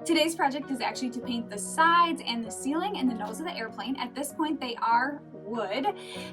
Today's project is actually to paint the sides and the ceiling and the nose of the airplane. At this point they are wood,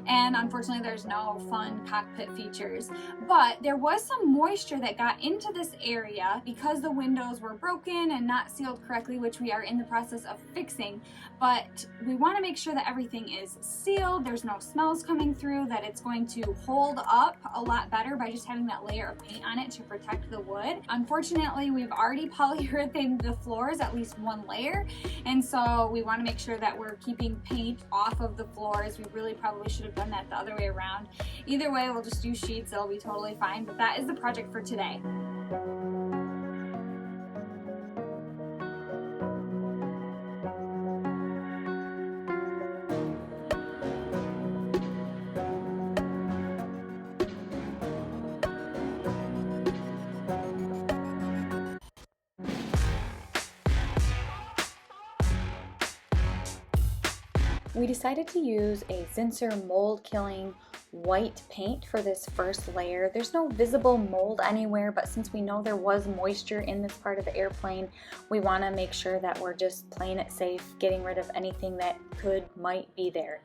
and unfortunately there's no fun cockpit features, but there was some moisture that got into this area because the windows were broken and not sealed correctly, which we are in the process of fixing. But we want to make sure that everything is sealed, there's no smells coming through, that it's going to hold up a lot better by just having that layer of paint on it to protect the wood. Unfortunately, we've already polyurethaned the floors at least one layer, and so we want to make sure that we're keeping paint off of the floors. We really probably should have done that the other way around. Either way, we'll just use sheets, it'll be totally fine, but that is the project for today. We decided to use a Zinsser mold killing white paint for this first layer. There's no visible mold anywhere, but since we know there was moisture in this part of the airplane, we want to make sure that we're just playing it safe, getting rid of anything that might be there.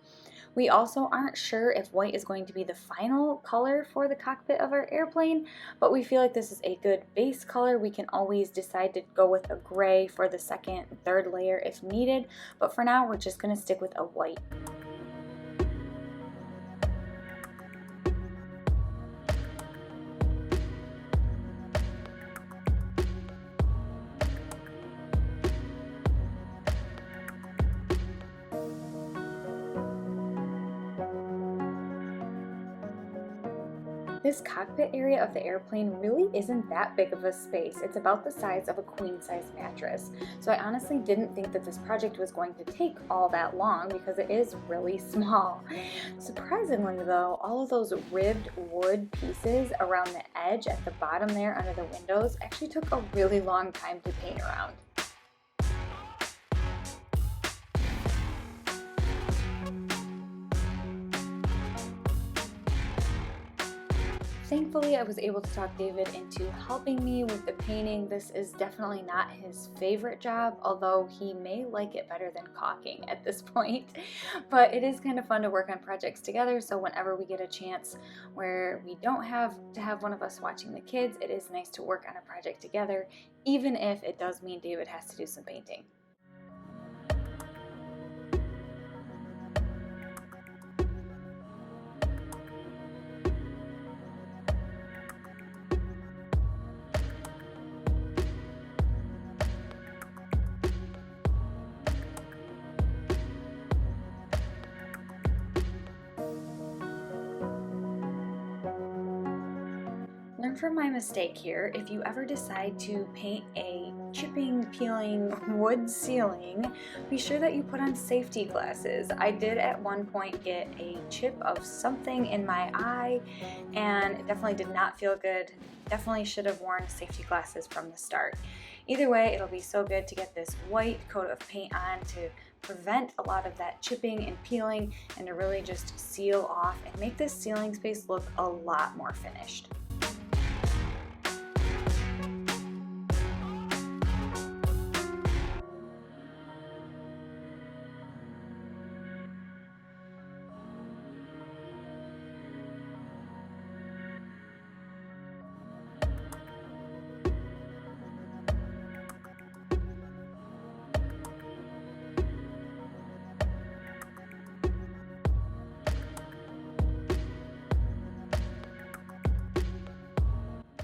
We also aren't sure if white is going to be the final color for the cockpit of our airplane, but we feel like this is a good base color. We can always decide to go with a gray for the second, third layer if needed, but for now we're just going to stick with a white. This cockpit area of the airplane really isn't that big of a space. It's about the size of a queen-size mattress. So I honestly didn't think that this project was going to take all that long because it is really small. Surprisingly though, all of those ribbed wood pieces around the edge at the bottom there under the windows actually took a really long time to paint around. Thankfully, I was able to talk David into helping me with the painting. This is definitely not his favorite job, although he may like it better than caulking at this point. But it is kind of fun to work on projects together, so whenever we get a chance where we don't have to have one of us watching the kids, it is nice to work on a project together, even if it does mean David has to do some painting. Learn from my mistake here. If you ever decide to paint a chipping, peeling wood ceiling, be sure that you put on safety glasses. I did at one point get a chip of something in my eye and it definitely did not feel good. Definitely should have worn safety glasses from the start. Either way, it'll be so good to get this white coat of paint on to prevent a lot of that chipping and peeling and to really just seal off and make this ceiling space look a lot more finished.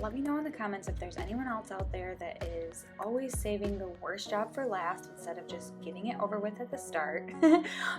Let me know in the comments if there's anyone else out there that is always saving the worst job for last instead of just getting it over with at the start.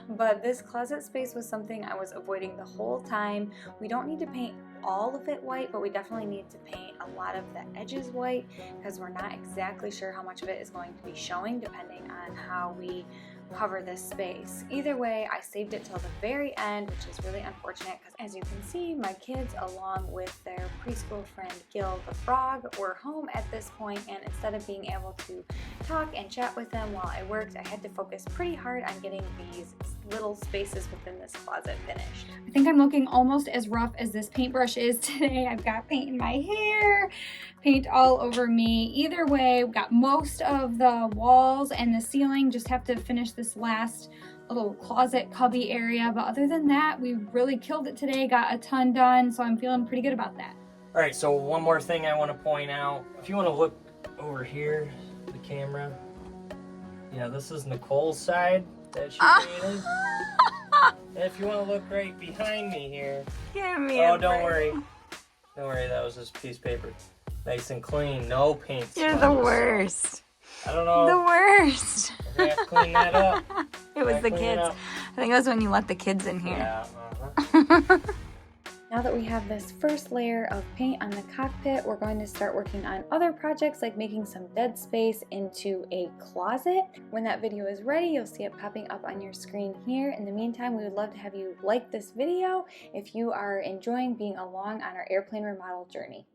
But this closet space was something I was avoiding the whole time. We don't need to paint all of it white, but we definitely need to paint a lot of the edges white because we're not exactly sure how much of it is going to be showing depending on how we cover this space. Either way, I saved it till the very end, which is really unfortunate because as you can see, my kids along with their preschool friend Gil the frog were home at this point, and instead of being able to talk and chat with them while I worked, I had to focus pretty hard on getting these little spaces within this closet finished. I think I'm looking almost as rough as this paintbrush is today. I've got paint in my hair, paint all over me. Either way, we've got most of the walls and the ceiling. Just have to finish this last little closet cubby area. But other than that, we really killed it today, got a ton done. So I'm feeling pretty good about that. All right, so one more thing I want to point out. If you want to look over here, the camera. Yeah, this is Nicole's side that she painted. And if you want to look right behind me here. Give me Oh, don't worry. Don't worry, that was just a piece of paper. Nice and clean, no paint. You're the smudges. worst. I don't know. The worst. We're gonna have to clean that up. It was the Clean it kids. up. I think it was when you let the kids in here. Yeah, Now that we have this first layer of paint on the cockpit, we're going to start working on other projects like making some dead space into a closet. When that video is ready, you'll see it popping up on your screen here. In the meantime, we would love to have you like this video if you are enjoying being along on our airplane remodel journey.